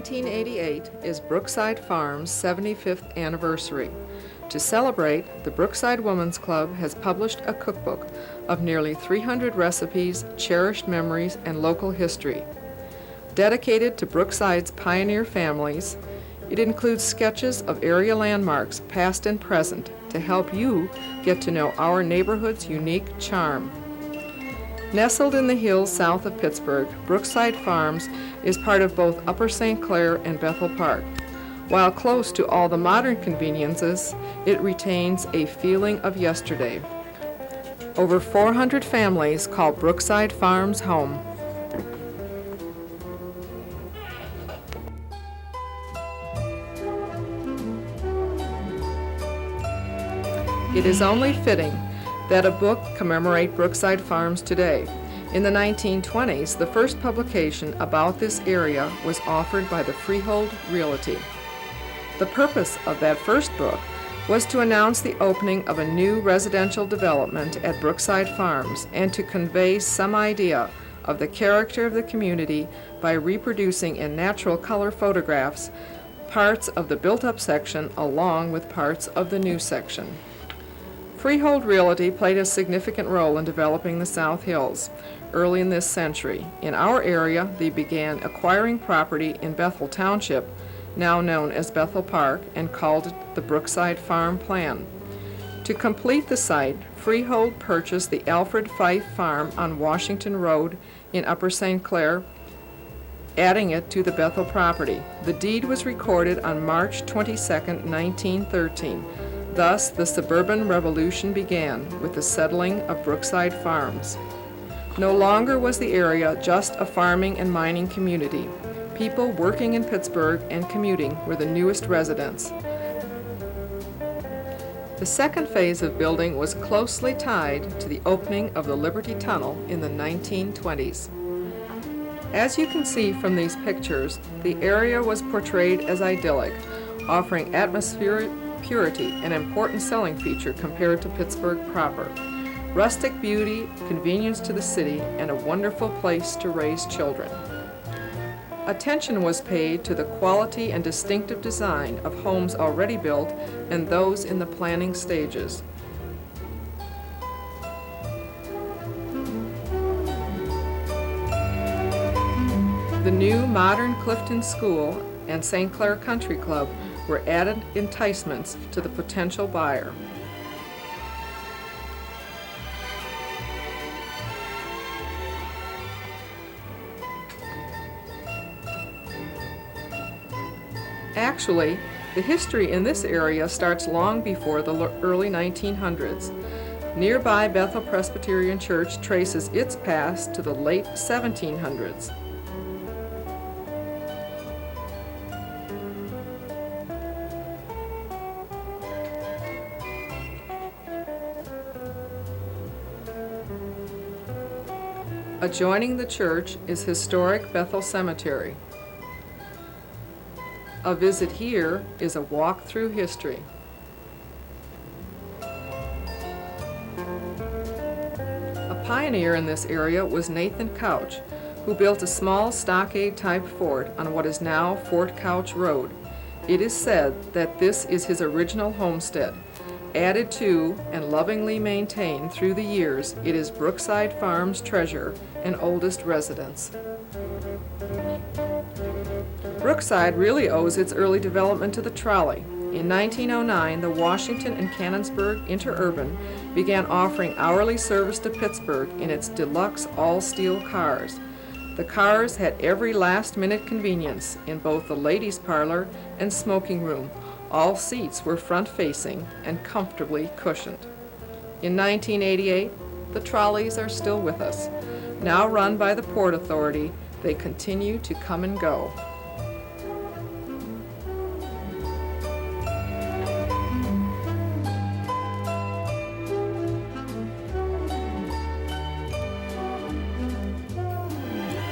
1988 is Brookside Farm's 75th anniversary. To celebrate, the Brookside Women's Club has published a cookbook of nearly 300 recipes, cherished memories, and local history. Dedicated to Brookside's pioneer families, it includes sketches of area landmarks, past and present, to help you get to know our neighborhood's unique charm. Nestled in the hills south of Pittsburgh, Brookside Farms is part of both Upper St. Clair and Bethel Park. While close to all the modern conveniences, it retains a feeling of yesterday. Over 400 families call Brookside Farms home. It is only fitting that a book commemorate Brookside Farms today. In the 1920s, the first publication about this area was offered by the Freehold Realty. The purpose of that first book was to announce the opening of a new residential development at Brookside Farms and to convey some idea of the character of the community by reproducing in natural color photographs parts of the built-up section along with parts of the new section. Freehold Realty played a significant role in developing the South Hills early in this century. In our area, they began acquiring property in Bethel Township, now known as Bethel Park, and called it the Brookside Farm Plan. To complete the site, Freehold purchased the Alfred Fife Farm on Washington Road in Upper St. Clair, adding it to the Bethel property. The deed was recorded on March 22, 1913. Thus, the suburban revolution began with the settling of Brookside Farms. No longer was the area just a farming and mining community. People working in Pittsburgh and commuting were the newest residents. The second phase of building was closely tied to the opening of the Liberty Tunnel in the 1920s. As you can see from these pictures, the area was portrayed as idyllic, offering atmospheric purity, an important selling feature compared to Pittsburgh proper. Rustic beauty, convenience to the city, and a wonderful place to raise children. Attention was paid to the quality and distinctive design of homes already built and those in the planning stages. The new modern Clifton School and St. Clair Country Club were added enticements to the potential buyer. Actually, the history in this area starts long before the early 1900s. Nearby Bethel Presbyterian Church traces its past to the late 1700s. Adjoining the church is historic Bethel Cemetery. A visit here is a walk through history. A pioneer in this area was Nathan Couch, who built a small stockade-type fort on what is now Fort Couch Road. It is said that this is his original homestead. Added to and lovingly maintained through the years, it is Brookside Farms' treasure and oldest residence. Brookside really owes its early development to the trolley. In 1909, the Washington and Canonsburg Interurban began offering hourly service to Pittsburgh in its deluxe all-steel cars. The cars had every last-minute convenience in both the ladies' parlor and smoking room. All seats were front-facing and comfortably cushioned. In 1988, the trolleys are still with us. Now run by the Port Authority, they continue to come and go.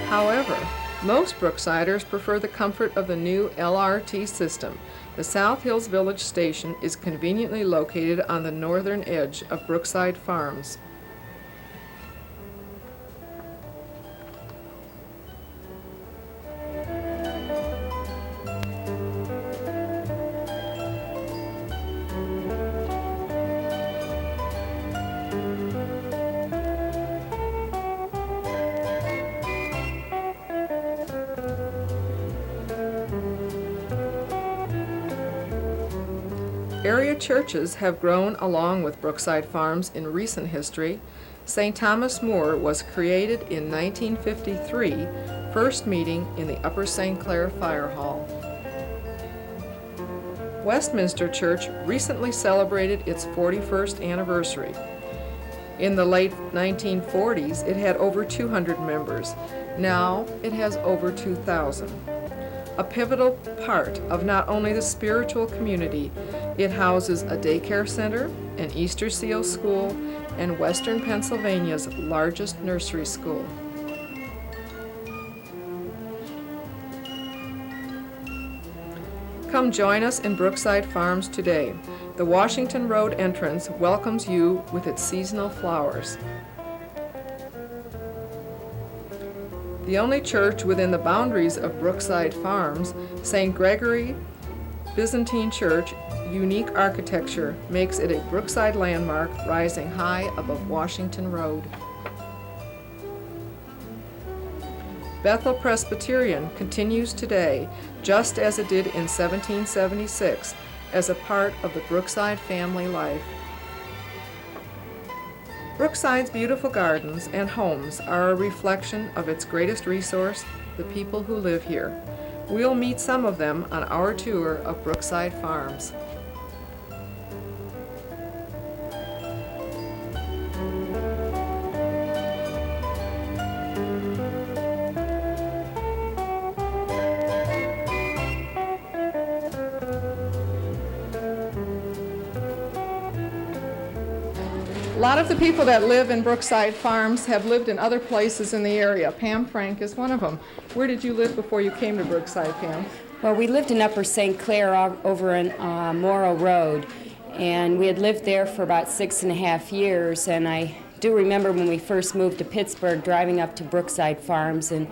However, most Brooksiders prefer the comfort of the new LRT system. The South Hills Village Station is conveniently located on the northern edge of Brookside Farms. Area churches have grown along with Brookside Farms in recent history. St. Thomas More was created in 1953, first meeting in the Upper St. Clair Fire Hall. Westminster Church recently celebrated its 41st anniversary. In the late 1940s, it had over 200 members. Now it has over 2,000. A pivotal part of not only the spiritual community, it houses a daycare center, an Easter Seal school, and Western Pennsylvania's largest nursery school. Come join us in Brookside Farms today. The Washington Road entrance welcomes you with its seasonal flowers. The only church within the boundaries of Brookside Farms, St. Gregory Byzantine Church, unique architecture makes it a Brookside landmark rising high above Washington Road. Bethel Presbyterian continues today, just as it did in 1776, as a part of the Brookside family life. Brookside's beautiful gardens and homes are a reflection of its greatest resource, the people who live here. We'll meet some of them on our tour of Brookside Farms. A lot of the people that live in Brookside Farms have lived in other places in the area. Pam Frank is one of them. Where did you live before you came to Brookside, Pam? Well, we lived in Upper St. Clair over in Morrow Road, and we had lived there for about 6.5 years, and I do remember when we first moved to Pittsburgh, driving up to Brookside Farms and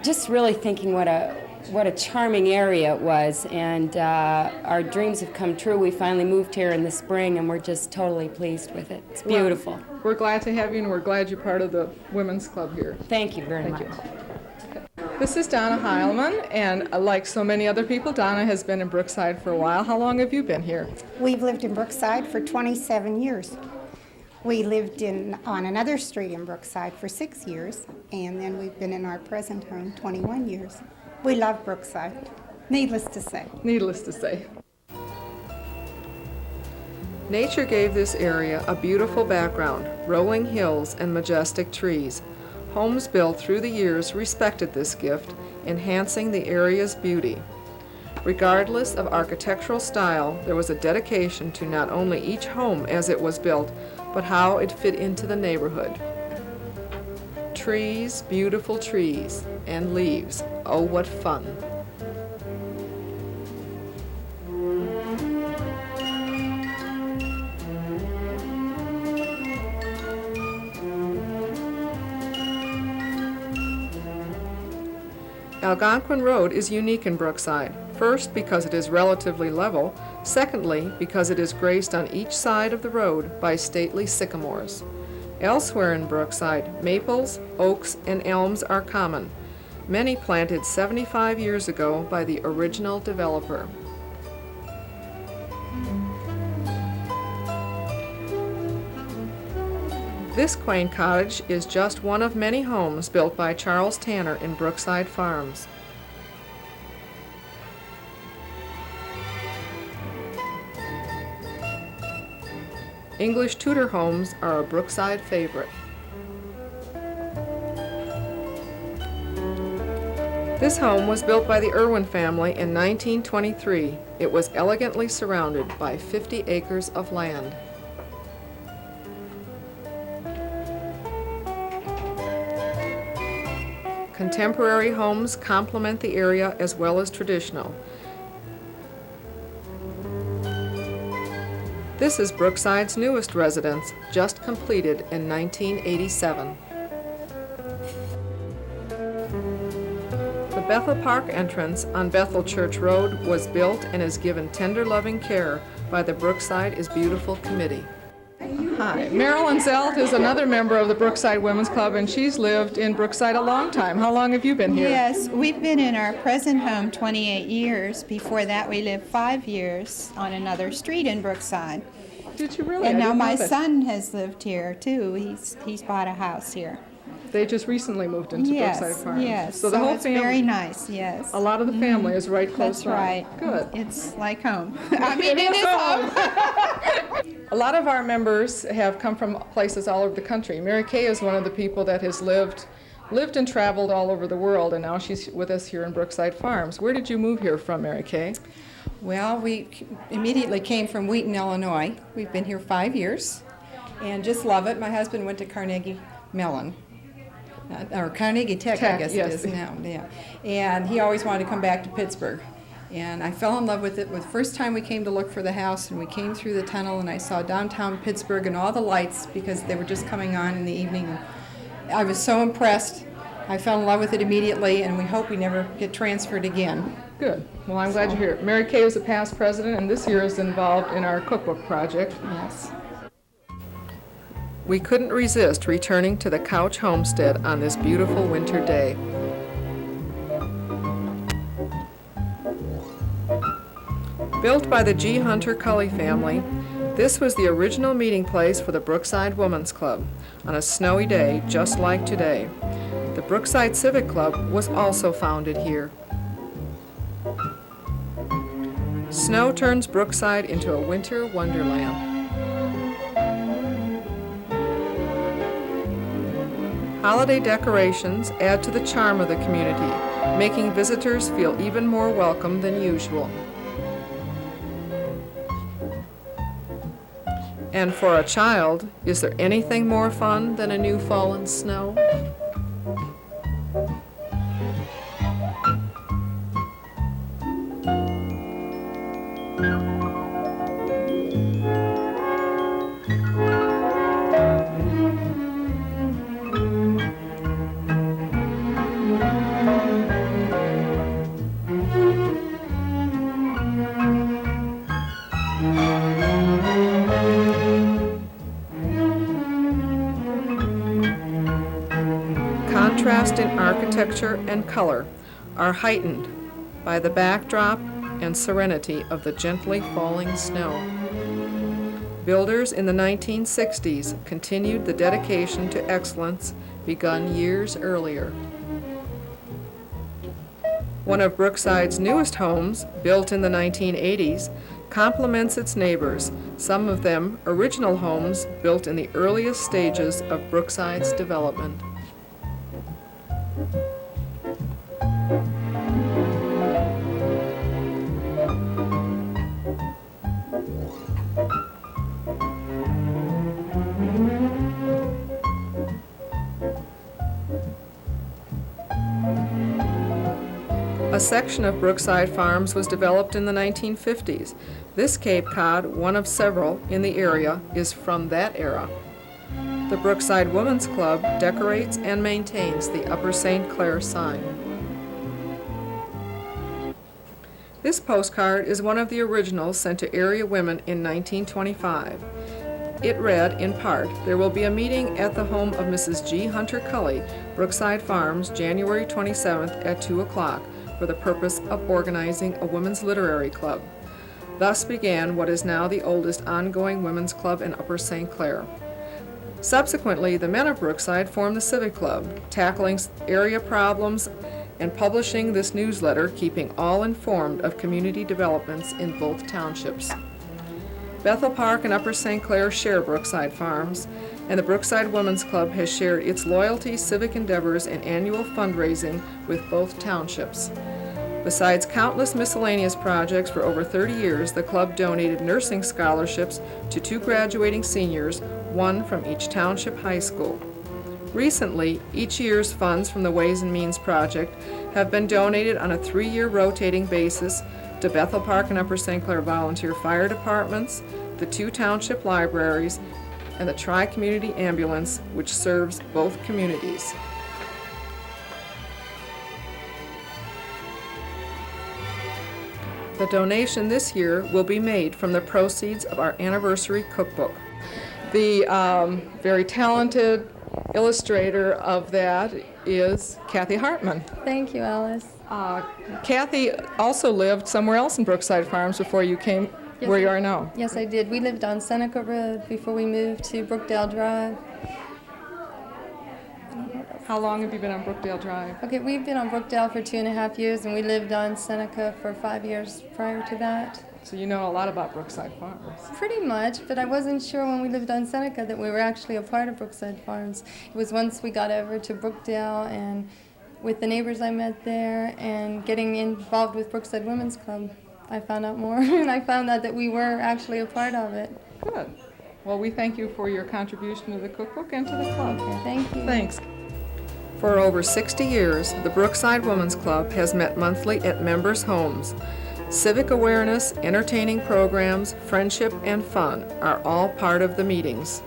just really thinking what a charming area it was, and our dreams have come true. We finally moved here in the spring, and we're just totally pleased with it. It's beautiful. Well, we're glad to have you, and we're glad you're part of the Women's Club here. Thank you very much. Thank you. This is Donna Heilman, and like so many other people, Donna has been in Brookside for a while. How long have you been here? We've lived in Brookside for 27 years. We lived on another street in Brookside for 6 years, and then we've been in our present home 21 years. We love Brookside, needless to say. Needless to say. Nature gave this area a beautiful background, rolling hills and majestic trees. Homes built through the years respected this gift, enhancing the area's beauty. Regardless of architectural style, there was a dedication to not only each home as it was built, but how it fit into the neighborhood. Trees, beautiful trees, and leaves. Oh, what fun. Algonquin Road is unique in Brookside. First, because it is relatively level. Secondly, because it is graced on each side of the road by stately sycamores. Elsewhere in Brookside, maples, oaks, and elms are common, many planted 75 years ago by the original developer. This quaint cottage is just one of many homes built by Charles Tanner in Brookside Farms. English Tudor homes are a Brookside favorite. This home was built by the Irwin family in 1923. It was elegantly surrounded by 50 acres of land. Contemporary homes complement the area as well as traditional. This is Brookside's newest residence, just completed in 1987. The Bethel Park entrance on Bethel Church Road was built and is given tender loving care by the Brookside is Beautiful Committee. Hi. Marilyn Zelt is another member of the Brookside Women's Club, and she's lived in Brookside a long time. How long have you been here? Yes, we've been in our present home 28 years. Before that, we lived 5 years on another street in Brookside. Did you really? And I now didn't know my that. son has lived here too. He's bought a house here. They just recently moved into Yes, Brookside Farms. yes. So the whole it's family. very nice. Yes. A lot of the family is right close That's by. right. Good. It's like home. I mean, It it is is home. A lot of our members have come from places all over the country. Mary Kay is one of the people that has lived and traveled all over the world, and now she's with us here in Brookside Farms. Where did you move here from, Mary Kay? Well, we immediately came from Wheaton, Illinois. We've been here 5 years and just love it. My husband went to Carnegie Mellon, or Carnegie Tech, I guess yes. it is now. Yeah. And he always wanted to come back to Pittsburgh. And I fell in love with it. The first time we came to look for the house, and we came through the tunnel, and I saw downtown Pittsburgh and all the lights because they were just coming on in the evening. I was so impressed. I fell in love with it immediately, and we hope we never get transferred again. Good. Well, I'm glad you're here. Mary Kay is a past president, and this year is involved in our cookbook project. Yes. We couldn't resist returning to the Couch Homestead on this beautiful winter day. Built by the G. Hunter Cully family, this was the original meeting place for the Brookside Women's Club on a snowy day just like today. The Brookside Civic Club was also founded here. Snow turns Brookside into a winter wonderland. Holiday decorations add to the charm of the community, making visitors feel even more welcome than usual. And for a child, is there anything more fun than a new fallen snow? Contrast in architecture and color are heightened by the backdrop and serenity of the gently falling snow. Builders in the 1960s continued the dedication to excellence begun years earlier. One of Brookside's newest homes, built in the 1980s, complements its neighbors, some of them original homes built in the earliest stages of Brookside's development. A section of Brookside Farms was developed in the 1950s. This Cape Cod, one of several in the area, is from that era. The Brookside Women's Club decorates and maintains the Upper St. Clair sign. This postcard is one of the originals sent to area women in 1925. It read, in part, "There will be a meeting at the home of Mrs. G. Hunter Cully, Brookside Farms, January 27th at 2 o'clock, for the purpose of organizing a women's literary club." Thus began what is now the oldest ongoing women's club in Upper St. Clair. Subsequently, the men of Brookside formed the Civic Club, tackling area problems and publishing this newsletter, keeping all informed of community developments in both townships. Bethel Park and Upper St. Clair share Brookside Farms, and the Brookside Women's Club has shared its loyalty, civic endeavors, and annual fundraising with both townships. Besides countless miscellaneous projects for over 30 years, the club donated nursing scholarships to 2 graduating seniors, one from each township high school. Recently, each year's funds from the Ways and Means Project have been donated on a 3-year rotating basis to Bethel Park and Upper St. Clair Volunteer Fire Departments, the 2 township libraries, and the Tri-Community Ambulance, which serves both communities. The donation this year will be made from the proceeds of our anniversary cookbook. The very talented illustrator of that is Kathy Hartman. Thank you, Alice. Kathy also lived somewhere else in Brookside Farms before you came where you are now. Yes, I did. We lived on Seneca Road before we moved to Brookdale Drive. How long have you been on Brookdale Drive? Okay, we've been on Brookdale for 2.5 years, and we lived on Seneca for 5 years prior to that. So you know a lot about Brookside Farms. Pretty much, but I wasn't sure when we lived on Seneca that we were actually a part of Brookside Farms. It was once we got over to Brookdale and with the neighbors I met there and getting involved with Brookside Women's Club, I found out more, and I found out that we were actually a part of it. Good. Well, we thank you for your contribution to the cookbook and to the club. Okay, thank you. Thanks. For over 60 years, the Brookside Women's Club has met monthly at members' homes. Civic awareness, entertaining programs, friendship, and fun are all part of the meetings.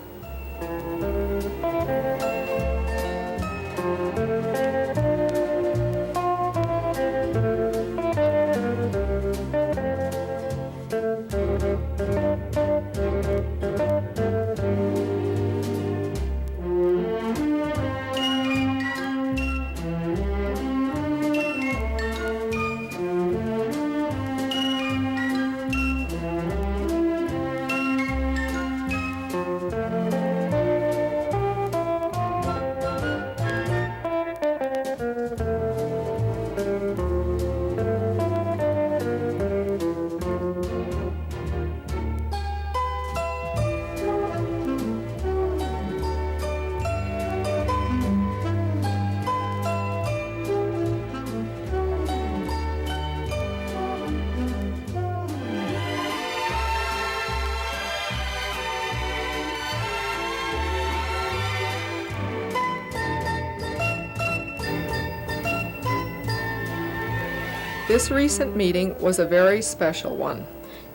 This recent meeting was a very special one.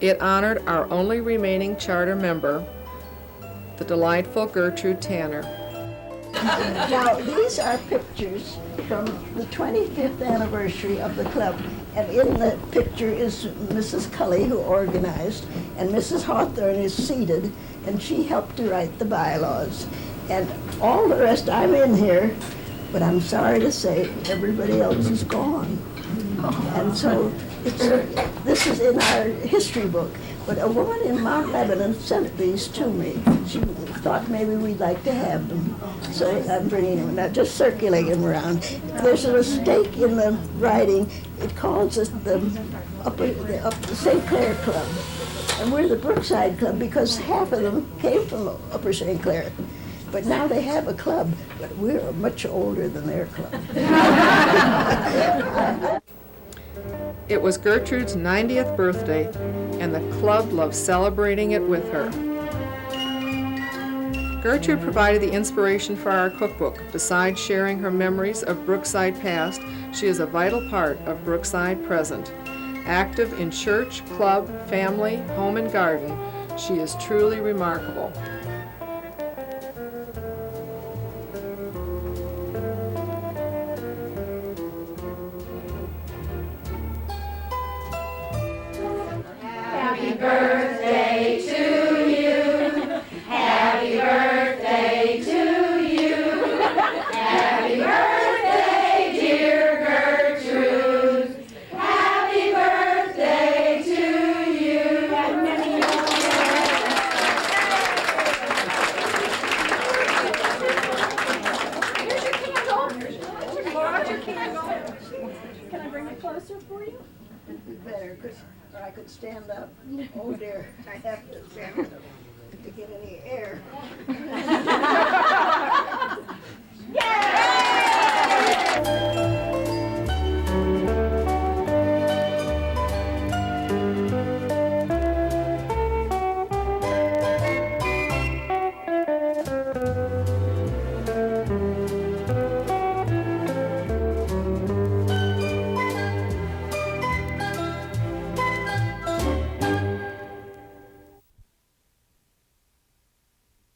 It honored our only remaining charter member, the delightful Gertrude Tanner. Now, these are pictures from the 25th anniversary of the club, and in the picture is Mrs. Cully, who organized, and Mrs. Hawthorne is seated, and she helped to write the bylaws. And all the rest, I'm in here, but I'm sorry to say everybody else is gone. And so this is in our history book. But a woman in Mount Lebanon sent these to me. She thought maybe we'd like to have them. So I'm bringing them, not just circulating them around. There's a mistake in the writing. It calls us the St. Clair Club. And we're the Brookside Club because half of them came from Upper St. Clair. But now they have a club, but we're much older than their club. It was Gertrude's 90th birthday, and the club loved celebrating it with her. Gertrude provided the inspiration for our cookbook. Besides sharing her memories of Brookside past, she is a vital part of Brookside present. Active in church, club, family, home, and garden, she is truly remarkable. Happy birthday to you. Happy birthday to you. Happy birthday, dear Gertrude. Happy birthday to you. Here's your candle. Here's your candle. Can I bring it closer for you? Better, because I could stand up. Oh dear, I have to stand up to get any air. Yay!